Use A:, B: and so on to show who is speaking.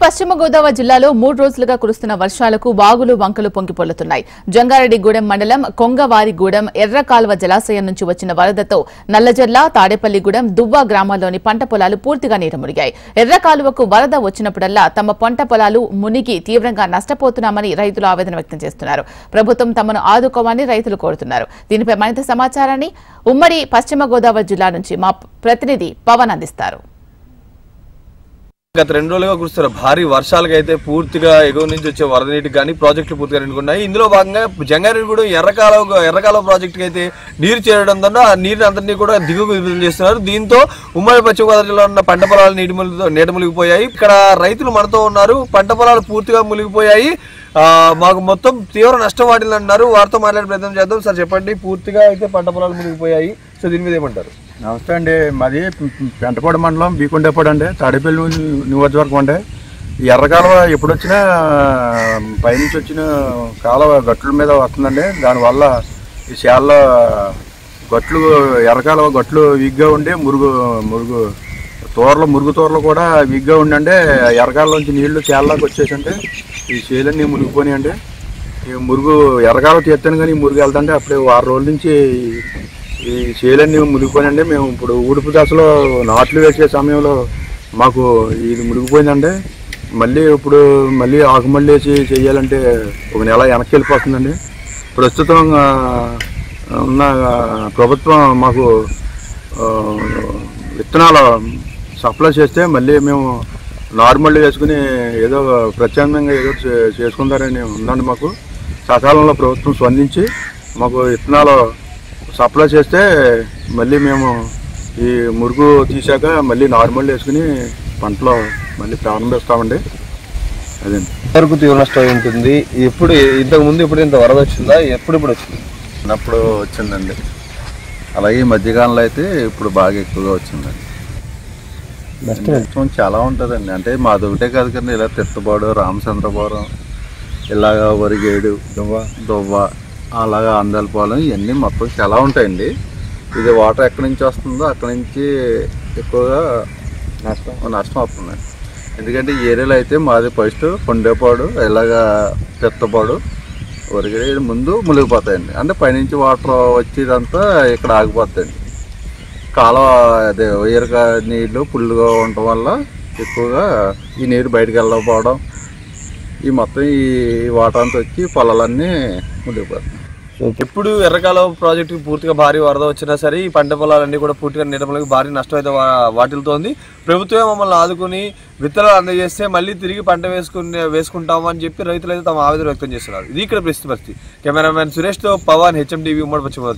A: పశ్చిమ గోదావరి జిల్లాలో 3 రోజులుగా కురుస్తున్న వర్షాలకు వాగులు వంకలు పొంగిపొర్లుతున్నాయి. జంగారెడ్డిగూడెం మండలం కొంగవారిగూడెం ఎర్రకాల్వ జలాశయం నుంచి వచ్చిన వరదతో నల్లజర్ల, తాడేపల్లిగూడెం, దువ్వ గ్రామాల్లోని పంట పొలాలు పూర్తిగా నీటమునిగాయి. ఎర్రకాలువకు వరద వచ్చినప్పుడల్లా తమ పంట పొలాలు మునిగి తీవ్రంగా నష్టపోతున్నామని రైతులు ఆవేదన వ్యక్తం చేస్తున్నారు. ప్రభుత్వం తమను ఆదుకోవాలని రైతులు కోరుతున్నారు. దీనిపై మరింత సమాచారాన్ని ఉమ్మడి పశ్చిమ గోదావరి జిల్లా నుంచి మా ప్రతినిధి పవన్ అందిస్తారు.
B: గత 2 రోజులుగా కురుస్తున్న భారీ వర్షాలకైతే పూర్తిగా ఎగువ నుంచి వచ్చే వరద నీటికి కానీ ప్రాజెక్టులు పూర్తిగా నిండుకున్నాయి. ఇందులో భాగంగా జంగారెడ్డిగూడెం ఎర్రకాలువ ప్రాజెక్టుకి అయితే నీరు చేరడంతో ఆ నీరుని అంతటినీ కూడా దిగువకు విడుదల చేస్తున్నారు. దీంతో ఉమ్మడి పశ్చిమ గోదావరి జిల్లాలో ఉన్న పంట పొలాలు నీట మునిగిపోయాయి. ఇక్కడ రైతులు మనతో ఉన్నారు. పంట పొలాలు పూర్తిగా మునిగిపోయాయి, మాకు మొత్తం తీవ్ర నష్టం వాటిల్లంటున్నారు. వారితో మాట్లాడే ప్రయత్నం చేద్దాం. సార్ చెప్పండి, పూర్తిగా అయితే పంట పొలాలు మునిగిపోయాయి, సో దీని మీద ఏమంటారు?
C: నమస్తే అండి. మాది పెంటపాడు మండలం బీకొండేపాడు అండి, తాడేపల్లి నియోజకవర్గం అండి. ఈ ఎర్రకాలువ ఎప్పుడు వచ్చినా పైనుంచి వచ్చిన కాలువ గట్ల మీద వస్తుందండి. దానివల్ల ఈ శాలలో ఎర్రకాలువ గట్లు వీక్గా ఉండి మురుగు తోరలు కూడా వీక్గా ఉండండి. ఎర్రకాలువలోంచి నీళ్లు శాలలోకి వచ్చేసంటే ఈ చేలన్నీ మునిగిపోయినాయండి. ఈ ఎర్రకాలువ తీస్తాను కానీ ఈ మురుగు వెళ్తుంటే అప్పుడే 6 రోజుల నుంచి ఈ చేలన్నీ మునిగిపోయినండి. మేము ఇప్పుడు ఊడుపు దశలో నాట్లు వేసే సమయంలో మాకు ఇది మునిగిపోయిందండి. మళ్ళీ ఆకుమల్లి వేసి చేయాలంటే 1 నెల వెనక్కి వెళ్ళిపోతుందండి. ప్రస్తుతం ఉన్న ప్రభుత్వం మాకు విత్తనాలు సప్లై చేస్తే మళ్ళీ మేము నార్మల్ వేసుకుని ఏదో ప్రత్యామ్నాయంగా ఏదో చేసుకుంటారని ఉందండి. మాకు సకాలంలో ప్రభుత్వం స్పందించి మాకు విత్తనాలు సప్లై చేస్తే మళ్ళీ మేము ఈ మురుగు తీసాక మళ్ళీ నార్మల్ వేసుకుని పంటలో మళ్ళీ ప్రారంభిస్తామండి. అదండి.
B: వరకు తీవ్ర నష్టం ఉంటుంది. ఎప్పుడు ఇంతకుముందు ఇప్పుడు ఇంత వరద వచ్చిందా? ఎప్పుడు వచ్చింది?
D: అప్పుడు వచ్చిందండి. అలాగే ఈ మధ్యకాలంలో అయితే ఇప్పుడు బాగా ఎక్కువగా వచ్చిందండి. నష్టం చాలా ఉంటుందండి. అంటే మాది ఒకటే కాదు కానీ ఇలా తిట్టపాడు, రామచంద్రపురం, ఇలాగ వరిగేడు, దువ్వ, అలాగా అందలపాలెం, ఇవన్నీ మొత్తం చాలా ఉంటాయండి. ఇది వాటర్ ఎక్కడి నుంచి వస్తుందో అక్కడి నుంచి ఎక్కువగా నష్టం వస్తుంది. ఎందుకంటే ఈ ఏరియాలో అయితే మాది ఫస్ట్ కొండేపాడు, ఇలాగా పెత్తపాడు, వరిగేడు ముందు మునిగిపోతాయండి. అంటే పైనుంచి వాటర్ వచ్చేదంతా ఇక్కడ ఆగిపోతాయండి. కాలువ అదే ఉయరగా నీళ్ళు పుల్లుగా ఉండటం వల్ల ఎక్కువగా ఈ నీరు బయటకు వెళ్ళకపోవడం, ఈ మొత్తం ఈ వాటర్ అంతా వచ్చి పొలాలన్నీ మునిగిపోతాయి.
B: ఎప్పుడు ఎర్రకాలువ ప్రాజెక్టుకి పూర్తిగా భారీ వరద వచ్చినా సరే ఈ పంట పొలాలన్నీ కూడా పూర్తిగా నీటములకి భారీ నష్టం అయితే వాటిల్తోంది. ప్రభుత్వమే మమ్మల్ని ఆదుకుని విత్తనాలు అందజేస్తే మళ్ళీ తిరిగి పంట వేసుకుంటామని చెప్పి రైతులు అయితే తమ ఆవేదన వ్యక్తం చేస్తున్నారు. ఇది ఇక్కడ పరిస్థితి. కెమెరామెన్ సురేష్తో పవన్, HMTV, ఉమ్మడి పశ్చిమ గోదావరి.